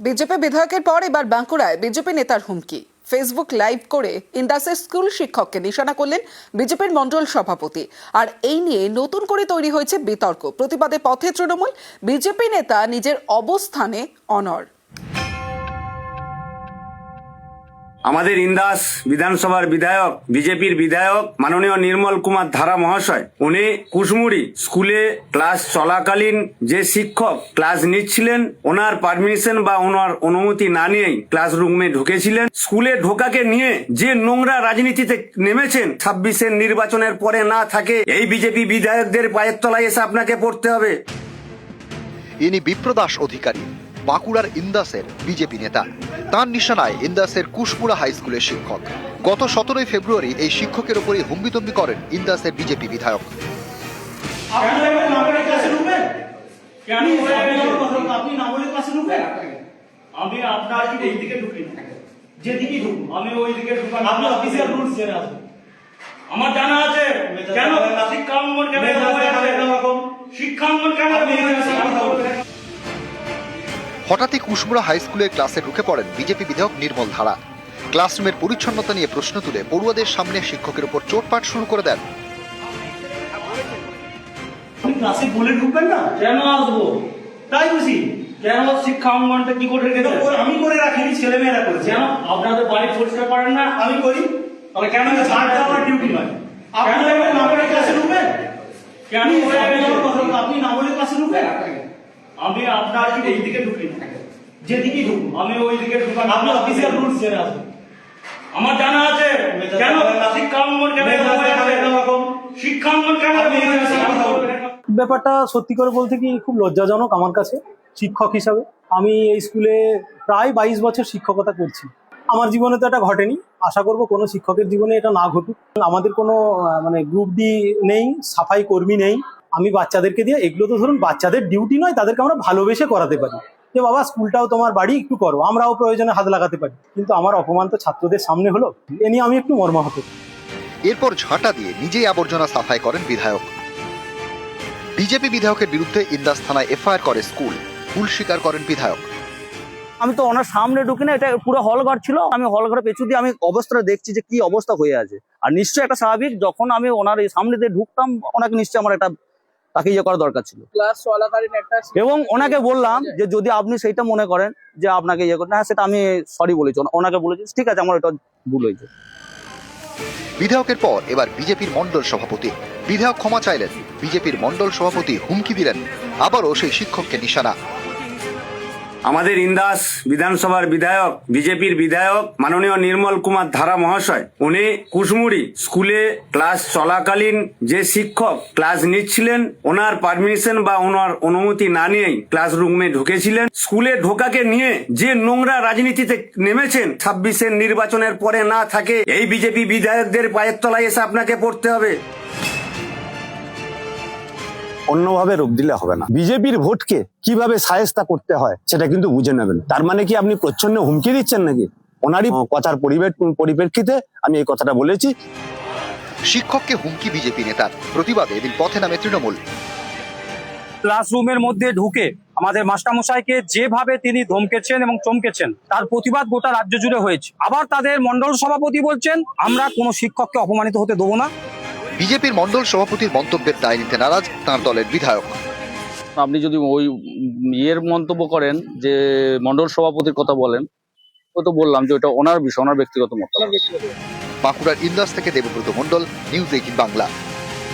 BJP বিধায়কের পর এবার বাঁকুড়ায় বিজেপি নেতার হুমকি। ফেসবুক লাইভ করে ইন্দাসের স্কুল শিক্ষককে নিশানা করলেন বিজেপির মণ্ডল সভাপতি। আর এই নিয়ে নতুন করে তৈরি হয়েছে বিতর্ক। প্রতিবাদে পথে তৃণমূল, বিজেপি নেতা নিজের অবস্থানে অনড়। আমাদের ইন্দাস বিধানসভার বিধায়ক, বিজেপির বিধায়ক মাননীয় নির্মল কুমার ধারা মহাশয়, উনি কুশমুড়ি স্কুলে ক্লাস চলাকালীন যে শিক্ষক ক্লাস নিচ্ছিলেন, ওনার পারমিশন বা ওনার অনুমতি না নিয়েই ক্লাসরুমে ঢুকেছিলেন। স্কুলে ঢোকাকে নিয়ে যে নোংরা রাজনীতিতে নেমেছেন, 26-এর নির্বাচনের পরে না থাকে এই বিজেপি বিধায়কদের পায়ের তলায় এসে আপনাকে পড়তে হবে। ইনি বিপ্রদাস অধিকারী, বাঁকুড়ার ইন্দাসের বিজেপি নেতা। তার নিশানায় ইন্দাসের কুশমুড়া হাই স্কুলের শিক্ষক। গত 17 ফেব্রুয়ারি এই শিক্ষকের উপরই হুম্বিতম্বি করেন ইন্দাসের বিজেপি বিধায়ক। আমি আপনার কি এই দিকে ঢুকি না, যেদিকে ঢুকুন আমি ওই দিকে ঢুকান। আপনি অফিসিয়াল রুলস জেনে আসুন। আমার জানা আছে কেন শিক্ষাঙ্গন কেন শিক্ষাঙ্গন কেন। হঠাৎই কুশমুড়া হাই স্কুলের ক্লাসে ঢুকে পড়েন বিজেপি বিধায়ক নির্মল ধারা। ক্লাসরুমের পরিচ্ছন্নতা নিয়ে প্রশ্ন তুলে পড়ুয়াদের সামনে শিক্ষকের উপর চোটপাট শুরু করে দেন। আপনি ক্লাসে বলে ঢুকবেন না, কেন আসবো তাই বুঝি। কেন শিক্ষা অঙ্গনটা কি করে রেখেছেন? আমি করে রাখিনি, ছেলেমেয়েরা করেছে। কেন আপনাদের বাড়ি পরিষ্কার করেন না? আমি করি। তাহলে কেন আমার ডিউটি নয়? কেন না বলে ক্লাসে ঢুকবেন? কেন আপনি না বলে ক্লাসে ঢুকবেন? আমি আপনার কি এই দিকে ঢুকি না, যেদিকে ঢুকুন আমি ওই দিকে ঢুকান। আপনি অফিসিয়াল রুলস জেনে আসুন। আমার জানা আছে কেন শিক্ষাঙ্গন কেন শিক্ষাঙ্গন কেন। ব্যাপারটা সত্যি করে বলতে কি খুব লজ্জাজনক আমার কাছে। শিক্ষক হিসাবে আমি এই স্কুলে প্রায় 22 বছর শিক্ষকতা করছি। আমার জীবনে তো এটা ঘটেনি, আশা করব কোনো শিক্ষকের জীবনে এটা না ঘটুক। আমাদের কোনো গ্রুপ ডি নেই, সাফাই কর্মী নেই। আমি বাচ্চাদেরকে দিয়ে, এগুলো তো ধরুন বাচ্চাদের ডিউটি নয়, তাদেরকে আমরা ভালোবেসে করাতে পারি যে বাবা স্কুলটাও তোমার বাড়ি, একটু করো, আমরাও প্রয়োজনে হাত লাগাতে পারি। কিন্তু আমার অপমান তো ছাত্রদের সামনে হলো, এ নিয়ে আমি একটু মর্মাহত। এরপর ঝাঁটা দিয়ে নিজেই আবর্জনা সাফাই করেন বিধায়ক। বিজেপি বিধায়কের বিরুদ্ধে ইন্দাস থানায় এফআইআর করে স্কুল। ভুল স্বীকার করেন বিধায়ক। আমি তো ওনার সামনে ঢুকি না, এটা পুরো হলঘর ছিল। আমি হলঘরে পেছু দিয়ে আমি অবস্থাটা দেখছি যে কি অবস্থা হয়ে আছে। আর নিশ্চয়ই একটা স্বাভাবিক, যখন আমি ওনার এই সামনে দিয়ে ঢুকতাম, ওনাকে নিশ্চয়ই আমার একটা তাকে ইয়ে করা দরকার ছিল। এবং ওনাকে বললাম যে যদি আপনি সেইটা মনে করেন যে আপনাকে ইয়ে করেন, হ্যাঁ সেটা আমি সরি বলেছি, ওনাকে বলেছি ঠিক আছে আমার এটা ভুল হয়েছে। বিধায়কের পর এবার বিজেপির মণ্ডল সভাপতি। বিধায়ক ক্ষমা চাইলেন, বিজেপির মণ্ডল সভাপতি হুমকি দিলেন আবারও সেই শিক্ষককে নিশানা। আমাদের ইন্দাস বিধানসভার বিধায়ক, বিজেপির বিধায়ক মাননীয় নির্মল কুমার ধারা মহাশয়, উনি কুশমুড়ি স্কুলে ক্লাস চলাকালীন যে শিক্ষক ক্লাস নিচ্ছিলেন, ওনার পারমিশন বা ওনার অনুমতি না নিয়েই ক্লাসরুমে ঢুকেছিলেন। স্কুলে ঢোকাকে নিয়ে যে নোংরা রাজনীতিতে নেমেছেন, 26-এর নির্বাচনের পরে না থাকে এই বিজেপি বিধায়কদের পায়ের তলায় এসে আপনাকে পড়তে হবে। অন্যভাবে রূপ দিলে হবে না। বিজেপির ভোটকে কিভাবে সায়স্তা করতে হয় সেটা কিন্তু বুঝে নেবেন। তার মানে কি আপনি প্রচ্ছন্ন হুমকি দিচ্ছেন নাকি? ওনারই কথার পরিপ্রেক্ষিতে আমি এই কথাটা বলেছি। শিক্ষককে হুমকি বিজেপি নেতার। প্রতিবাদে এদিন পথে নামে তৃণমূল। ক্লাসরুমের মধ্যে ঢুকে আমাদের মাস্টারমশাইকে যেভাবে তিনি ধমকেছেন এবং চমকেছেন, তার প্রতিবাদ গোটা রাজ্য জুড়ে হয়েছে। আবার তাদের মণ্ডল সভাপতি বলছেন আমরা কোনো শিক্ষককে অপমানিত হতে দেবো না। বিজেপির মণ্ডল সভাপতির মন্তব্যের দায় নিতে নারাজ তাঁর দলের বিধায়ক। আপনি যদি ওই ইয়ের মন্তব্য করেন যে মণ্ডল সভাপতির কথা বলেন, ও তো বললাম যে ওটা ওনার বিষয়, ওনার ব্যক্তিগত মত। বাঁকুড়ার ইন্দাস থেকে দেবব্রত মণ্ডল, নিউজ 18 বাংলা।